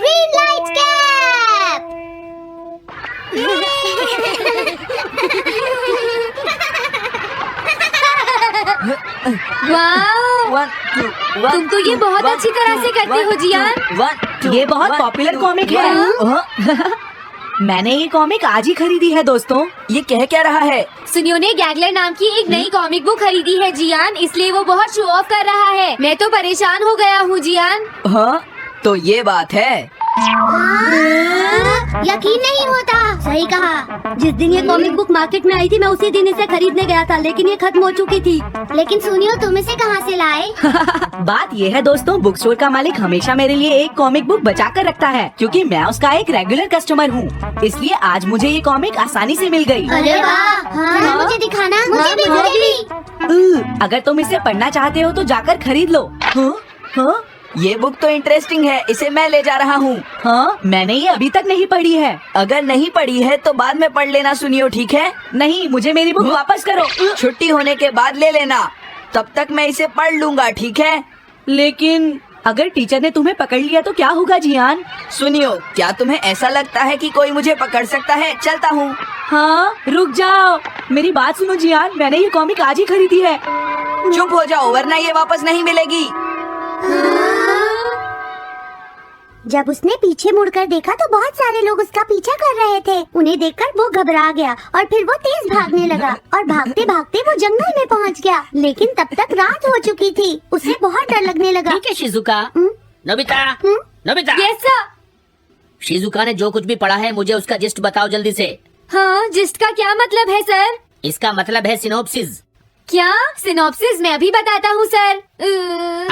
Green light cap. वाह, तुम तो ये बहुत अच्छी तरह से करते हो जियान। ये बहुत पॉपुलर कॉमिक है। मैंने ये कॉमिक आज ही खरीदी है दोस्तों। ये कह क्या रहा है? सुनियो ने गैगलर नाम की एक नई कॉमिक बुक खरीदी है जियान, इसलिए वो बहुत शो ऑफ कर रहा है। मैं तो परेशान हो गया हूँ जियान। हाँ, तो ये बात है। यकीन नहीं होता। सही कहा। जिस दिन ये कॉमिक बुक मार्केट में आई थी मैं उसी दिन इसे खरीदने गया था, लेकिन ये खत्म हो चुकी थी। लेकिन सुनियो, तुम इसे कहाँ से लाए? बात ये है दोस्तों, बुक स्टोर का मालिक हमेशा मेरे लिए एक कॉमिक बुक बचा कर रखता है, क्योंकि मैं उसका एक रेगुलर कस्टमर हूँ। इसलिए आज मुझे ये कॉमिक आसानी से मिल गई। अरे वाह, हाँ, मुझे दिखाना। मुझे भी। अगर तुम इसे पढ़ना चाहते हो तो जाकर खरीद लो। हाँ? ये बुक तो इंटरेस्टिंग है, इसे मैं ले जा रहा हूँ। हाँ, मैंने ये अभी तक नहीं पढ़ी है। अगर नहीं पढ़ी है तो बाद में पढ़ लेना सुनियो, ठीक है? नहीं, मुझे मेरी बुक वापस करो। छुट्टी होने के बाद ले लेना, तब तक मैं इसे पढ़ लूंगा, ठीक है? लेकिन अगर टीचर ने तुम्हें पकड़ लिया तो क्या होगा जियान? सुनियो, क्या तुम्हें ऐसा लगता है कि कोई मुझे पकड़ सकता है? चलता हूँ। हाँ, रुक जाओ, मेरी बात सुनो जियान, मैंने ये कॉमिक आज ही खरीदी है। चुप हो जाओ, वरना ये वापस नहीं मिलेगी। जब उसने पीछे मुड़कर देखा तो बहुत सारे लोग उसका पीछा कर रहे थे। उन्हें देखकर वो घबरा गया और फिर वो तेज भागने लगा और भागते भागते वो जंगल में पहुंच गया। लेकिन तब तक रात हो चुकी थी। उसे बहुत डर लगने लगा। ठीक है Shizuka. Nobita, Nobita. Yes sir. Shizuka ने जो कुछ भी पढ़ा है मुझे उसका जिस्ट बताओ जल्दी से। हाँ, जिस्ट का क्या मतलब है सर? इसका मतलब है सिनोप्सिस। क्या? सिनॉप्सिस मैं अभी बताता हूँ सर।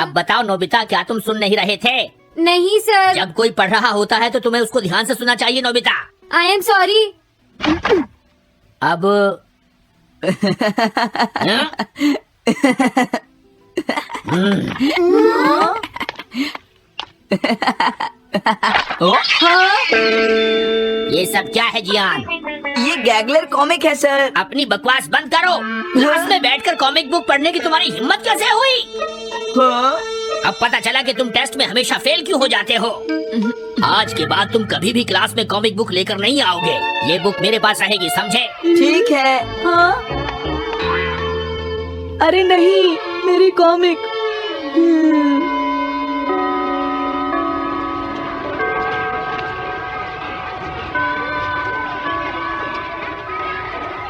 अब बताओ नोबिता, क्या तुम सुन नहीं रहे थे? नहीं सर। जब कोई पढ़ रहा होता है तो तुम्हें उसको ध्यान से सुनना चाहिए नोबिता। I am sorry. अब ये सब क्या है जियान? ये गैगलर कॉमिक है सर। अपनी बकवास बंद करो। क्लास में बैठकर कॉमिक बुक पढ़ने की तुम्हारी हिम्मत कैसे हुई? अब पता चला कि तुम टेस्ट में हमेशा फेल क्यों हो जाते हो। आज के बाद तुम कभी भी क्लास में कॉमिक बुक लेकर नहीं आओगे। ये बुक मेरे पास रहेगी, समझे? ठीक है। हाँ? अरे नहीं, मेरी कॉमिक।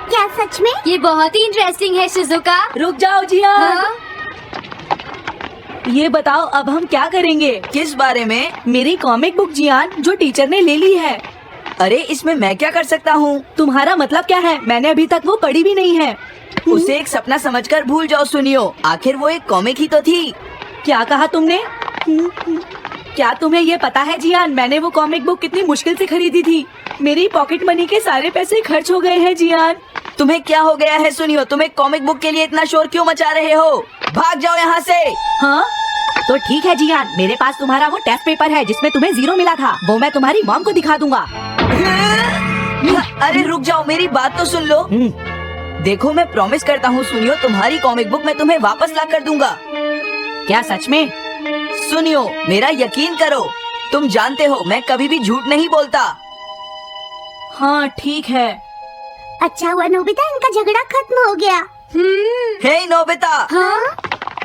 क्या सच में? ये बहुत ही इंटरेस्टिंग है शिजुका। रुक जाओ जियान। हाँ? ये बताओ अब हम क्या करेंगे? किस बारे में? मेरी कॉमिक बुक जियान, जो टीचर ने ले ली है। अरे इसमें मैं क्या कर सकता हूँ? तुम्हारा मतलब क्या है? मैंने अभी तक वो पढ़ी भी नहीं है। उसे एक सपना समझकर भूल जाओ सुनियो, आखिर वो एक कॉमिक ही तो थी। क्या कहा तुमने? क्या तुम्हें ये पता है जियान, मैंने वो कॉमिक बुक कितनी मुश्किल से खरीदी थी। मेरी पॉकेट मनी के सारे पैसे खर्च हो गए हैं जियान। तुम्हें क्या हो गया है सुनियो? तुम एक कॉमिक बुक के लिए इतना शोर क्यों मचा रहे हो? भाग जाओ यहाँ से। हाँ, तो ठीक है जियान, मेरे पास तुम्हारा वो टेस्ट पेपर है जिसमें तुम्हें 0 मिला था। वो मैं तुम्हारी मॉम को दिखा दूंगा। अरे रुक जाओ, मेरी बात तो सुन लो। देखो, मैं प्रॉमिस करता हूँ सुनियो, तुम्हारी कॉमिक बुक मैं तुम्हें वापस ला कर दूंगा। क्या सच में? सुनियो, मेरा यकीन करो, तुम जानते हो मैं कभी भी झूठ नहीं बोलता। हाँ ठीक है। अच्छा हुआ नोबिता, इनका झगड़ा खत्म हो गया। हे नोबिता। हाँ?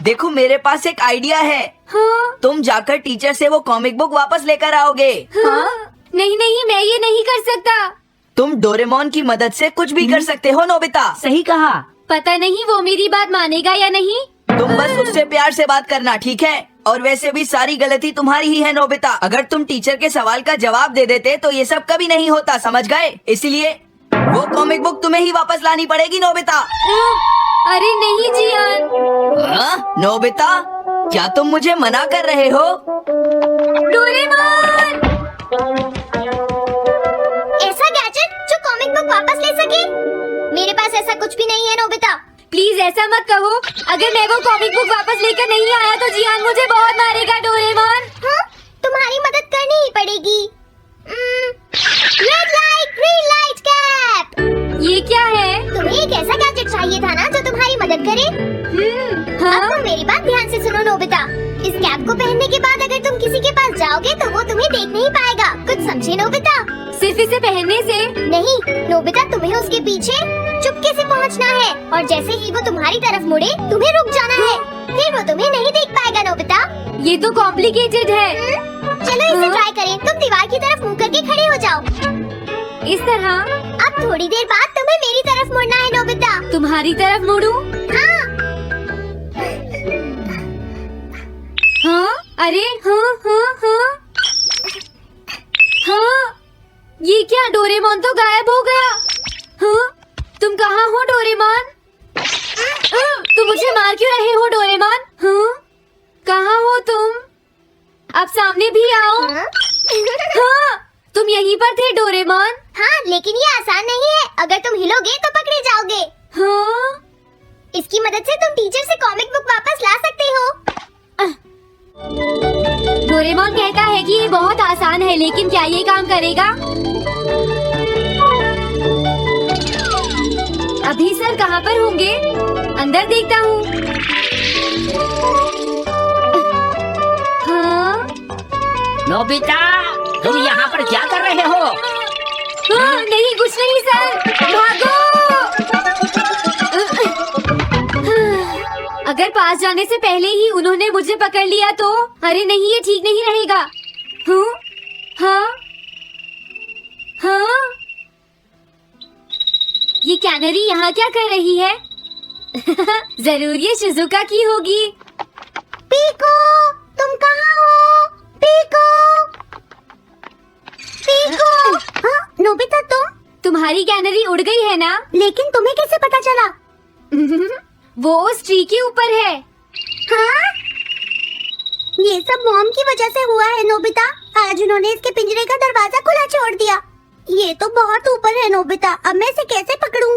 देखो, मेरे पास एक आइडिया है। हाँ? तुम जाकर टीचर से वो कॉमिक बुक वापस लेकर आओगे। हाँ? नहीं नहीं, मैं ये नहीं कर सकता। तुम डोरेमोन की मदद से कुछ भी कर सकते हो नोबिता। सही कहा। पता नहीं वो मेरी बात मानेगा या नहीं। तुम बस उससे प्यार से बात करना, ठीक है? और वैसे भी सारी गलती तुम्हारी ही है नोबिता। अगर तुम टीचर के सवाल का जवाब दे देते तो ये सब कभी नहीं होता, समझ गए? इसलिए वो कॉमिक बुक तुम्हें ही वापस लानी पड़ेगी नोबिता। अरे नहीं जियान। नोबिता, क्या तुम मुझे मना कर रहे हो? डोरेमोन! ऐसा गैजेट जो कॉमिक बुक वापस ले सके? मेरे पास ऐसा कुछ भी नहीं है नोबिता। प्लीज ऐसा मत कहो। अगर मैं वो कॉमिक बुक वापस लेकर नहीं आया तो जियान मुझे बहुत मारेगा डोरेमोन। हाँ? तुम्हारी मदद करनी ही पड़ेगी। Red light, green light cap. ये क्या है? तुम्हें एक ऐसा गैजेट चाहिए था ना जो तुम्हारी मदद करे। हाँ? अब तुम मेरी बात ध्यान से सुनो नोबिता। इस कैप को पहनने के बाद अगर तुम किसी के पास जाओगे तो वो तुम्हें देख नहीं पाएगा। कुछ समझे नोबिता? सिर्फ इसे पहनने से? नहीं नोबिता, तुम्हें उसके पीछे चुपके से पहुंचना है और जैसे ही वो तुम्हारी तरफ मुड़े तुम्हें रुक जाना है, फिर वो तुम्हें नहीं देख पाएगा नोबिता। ये तो कॉम्प्लिकेटेड है। चलो इसे ट्राई करें। तुम दीवार की तरफ मुंह करके खड़े हो जाओ। इस तरह? अब थोड़ी देर बाद तुम्हें मेरी तरफ मुड़ना है नोबिता। तुम्हारी तरफ मुड़ूं? हाँ। हाँ? अरे हाँ हाँ हाँ हाँ, ये क्या, डोरेमोन तो गायब हो गया। हाँ? तुम कहाँ हो डोरेमोन? तुम मुझे मार क्यों रहे हो डोरेमोन? हाँ? कहाँ हो तुम? अब सामने भी आओ। हाँ, तुम यहीं पर थे डोरेमोन। हाँ, लेकिन ये आसान नहीं है। अगर तुम हिलोगे तो पकड़े जाओगे। हाँ? इसकी मदद से तुम टीचर से कॉमिक बुक वापस ला सकते हो। डोरेमोन कहता है कि ये बहुत आसान है, लेकिन क्या ये काम करेगा? अभी सर कहाँ पर होंगे? अंदर देखता हूँ। हाँ? नोबिता, तुम यहाँ पर क्या कर रहे हो? हाँ, नहीं कुछ नहीं सर, भागो! अगर पास जाने से पहले ही उन्होंने मुझे पकड़ लिया तो? अरे नहीं, ये ठीक नहीं रहेगा। हाँ? हाँ? हाँ? ये कैनरी यहाँ क्या कर रही है? जरूर ये शिजुका की होगी। पीको, तुम कहाँ हो? Piko, Piko. हाँ, नोबिता तुम्हारी कैनरी उड़ गई है ना? लेकिन तुम्हें कैसे पता चला? वो उस ट्री के ऊपर है। हाँ? ये सब मॉम की वजह से हुआ है नोबिता। आज उन्होंने इसके पिंजरे का दरवाजा खुला छोड़ दिया। ये तो बहुत ऊपर है नोबिता, अब मैं इसे कैसे पकड़ूं?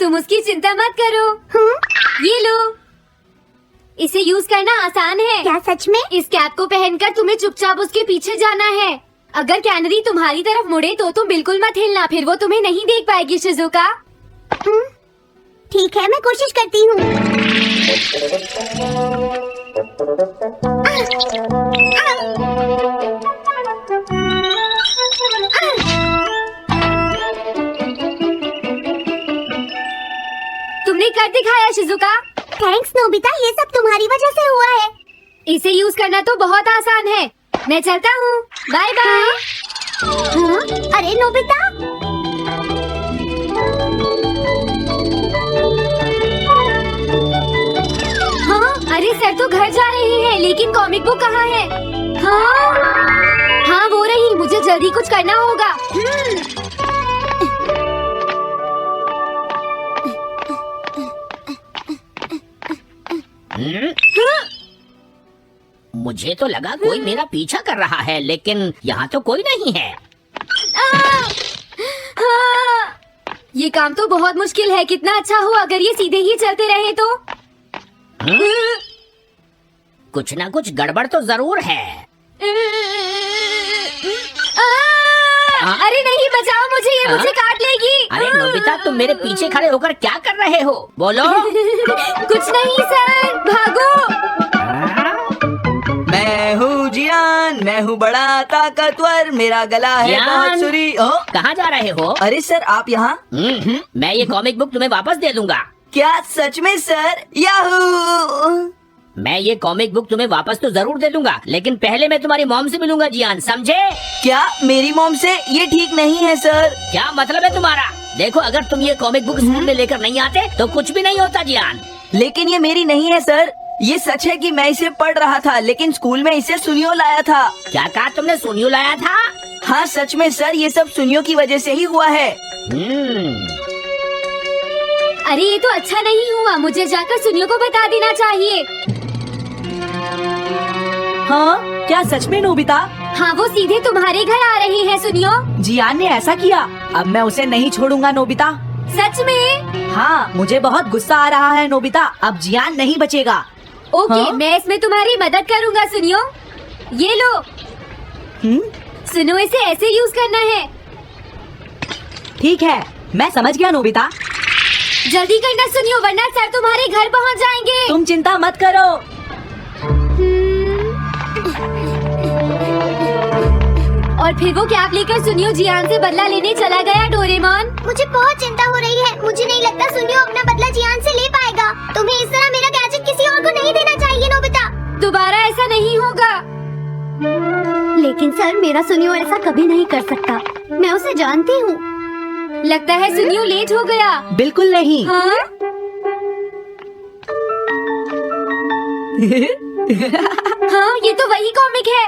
तुम उसकी चिंता मत करो। ये लो, इसे यूज करना आसान है। क्या सच में? इस कैप को पहनकर तुम्हें चुपचाप उसके पीछे जाना है। अगर कैनरी तुम्हारी तरफ मुड़े तो तुम बिल्कुल मत हिलना, फिर वो तुम्हें नहीं देख पाएगी शिजुका। ठीक है, मैं कोशिश करती हूँ। तुमने कर दिखाया शिजुका। थैंक्स नोबिता, ये सब तुम्हारी वजह से हुआ है। इसे यूज करना तो बहुत आसान है। मैं चलता हूँ, बाय बाय। हाँ? अरे नोबिता, हाँ? अरे सर तो घर जा रहे हैं, लेकिन कॉमिक बुक कहाँ है? हाँ? हाँ वो रही, मुझे जल्दी कुछ करना होगा। मुझे तो लगा कोई मेरा पीछा कर रहा है, लेकिन यहाँ तो कोई नहीं है। हाँ, ये काम तो बहुत मुश्किल है। कितना अच्छा हो अगर ये सीधे ही चलते रहे तो। कुछ ना कुछ गड़बड़ तो जरूर है। अरे नहीं, बचाओ मुझे, ये मुझे काट लेगी। अरे नोबिता, तुम मेरे पीछे खड़े होकर क्या कर रहे हो? बोलो। कुछ नहीं सर, भागो। मैं हूँ जियान, मैं हूँ बड़ा ताकतवर, मेरा गला है जियान? बहुत सुरी। कहाँ जा रहे हो? अरे सर, आप यहाँ? मैं ये कॉमिक बुक तुम्हें वापस दे दूंगा। क्या सच में सर? याहू! मैं ये कॉमिक बुक तुम्हें वापस तो जरूर दे दूंगा, लेकिन पहले मैं तुम्हारी मॉम से मिलूंगा जियान, समझे? क्या मेरी मॉम से? ये ठीक नहीं है सर। क्या मतलब है तुम्हारा? देखो, अगर तुम ये कॉमिक बुक स्कूल में लेकर नहीं आते तो कुछ भी नहीं होता जियान। लेकिन ये मेरी नहीं है सर। ये सच है कि मैं इसे पढ़ रहा था, लेकिन स्कूल में इसे सुनियो लाया था। क्या कहा तुमने? सुनियो लाया था? हाँ सच में सर, ये सब सुनियो की वजह से ही हुआ है। अरे ये तो अच्छा नहीं हुआ, मुझे जाकर सुनियो को बता देना चाहिए। हाँ? क्या सच में नोबिता? हाँ, वो सीधे तुम्हारे घर आ रहे हैं सुनियो। जियान ने ऐसा किया। अब मैं उसे नहीं छोड़ूंगा नोबिता। सच में? हाँ, मुझे बहुत गुस्सा आ रहा है नोबिता, अब जियान नहीं बचेगा। ओके, हाँ? मैं इसमें तुम्हारी मदद करूँगा। सुनियो, ये लो। सुनो, इसे ऐसे यूज करना है। ठीक है, मैं समझ गया नोबिता। जल्दी करना सुनियो, वरना सर तुम्हारे घर पहुँच जाएंगे। तुम चिंता मत करो। और फिर वो कैप लेकर सुनियो जियान से बदला लेने चला गया। डोरेमोन, मुझे बहुत चिंता हो रही है। मुझे नहीं लगता सुनियो अपना बदला जियान से ले पाएगा। तुम्हें इस तरह मेरा गैजेट किसी और को नहीं देना चाहिए नोबिता। दोबारा ऐसा नहीं होगा। लेकिन सर, मेरा सुनियो ऐसा कभी नहीं कर सकता। मैं उसे जानती हूँ। लगता है सुनियो लेट हो गया। बिल्कुल नहीं। हाँ? हाँ, ये तो वही कॉमिक है।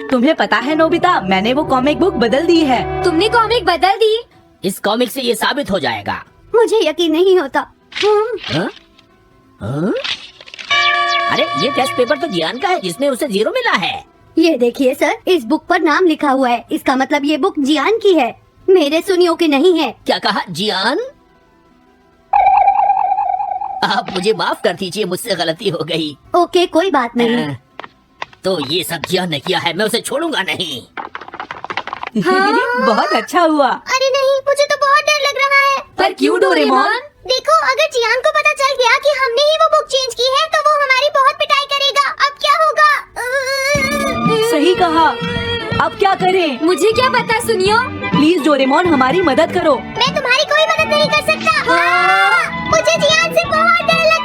तुम्हें पता है नोबिता, मैंने वो कॉमिक बुक बदल दी है। तुमने कॉमिक बदल दी? इस कॉमिक से ये साबित हो जाएगा। मुझे यकीन नहीं होता। हाँ? हाँ? अरे ये टेस्ट पेपर तो जियान का है जिसमें उसे 0 मिला है। ये देखिए सर, इस बुक पर नाम लिखा हुआ है। इसका मतलब ये बुक जियान की है, मेरे सुनियो की नहीं है। क्या कहा? जियान? आप मुझे माफ कर दीजिए, मुझसे गलती हो गई। ओके, कोई बात नहीं। तो ये सब जियान ने किया है, मैं उसे छोड़ूंगा नहीं। बहुत अच्छा हुआ। अरे नहीं, मुझे तो बहुत डर लग रहा है। पर क्यों डोरेमोन? देखो, अगर जियान को पता चल गया कि हमने ही वो बुक चेंज की है तो वो हमारी बहुत पिटाई करेगा। अब क्या होगा? सही कहा। अब क्या करें? मुझे क्या पता सुनियो। प्लीज डोरेमोन, हमारी मदद करो। मैं तुम्हारी कोई मदद नहीं कर सकता। मुझे जियान से बहुत डर लगता